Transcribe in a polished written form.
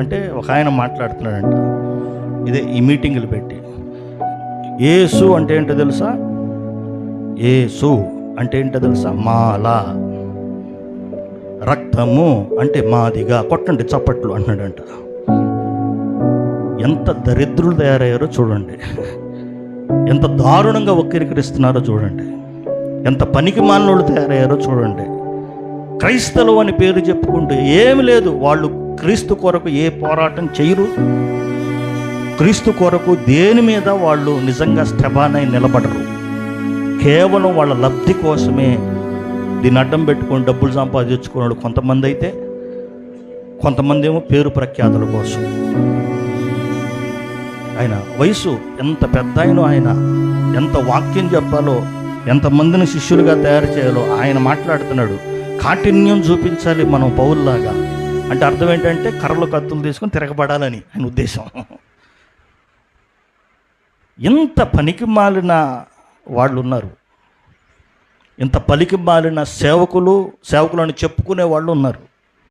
అంటే ఒక ఆయన మాట్లాడుతున్నాడంట, ఇదే ఈ మీటింగులు పెట్టి. యేసు అంటే ఏంటో తెలుసా? యేసు అంటే ఏంటో తెలుసా? మాల. రక్తము అంటే మాదిగా. కొట్టండి చప్పట్లు అంటున్నాడంట. ఎంత దరిద్రులు తయారయ్యారో చూడండి, ఎంత దారుణంగా వక్రీకరిస్తున్నారో చూడండి, ఎంత పనికి మాలినోళ్ళు తయారయ్యారో చూడండి. క్రైస్తవులు అని పేరు చెప్పుకుంటూ ఏమి లేదు, వాళ్ళు క్రీస్తు కొరకు ఏ పోరాటం చేయరు. క్రీస్తు కొరకు దేని మీద వాళ్ళు నిజంగా స్థిరపడి నిలబడరు. కేవలం వాళ్ళ లబ్ధి కోసమే దీన్ని అడ్డం పెట్టుకొని డబ్బులు సంపాదించుకున్నాడు కొంతమంది, అయితే కొంతమంది ఏమో పేరు ప్రఖ్యాతుల కోసం. ఆయన వయసు ఎంత పెద్ద ఆయన ఎంత వాక్యం చెప్పాలో, ఎంతమందిని శిష్యులుగా తయారు చేయాలో ఆయన మాట్లాడుతున్నాడు. కాఠిన్యం చూపించాలి మనం పౌరులాగా. అంటే అర్థం ఏంటంటే కర్రలు కత్తులు తీసుకొని తిరగబడాలని ఆయన ఉద్దేశం. ఇంత పనికి మాలిన వాళ్ళు ఉన్నారు, ఇంత పలికి మాలిన సేవకులు అని చెప్పుకునే వాళ్ళు ఉన్నారు.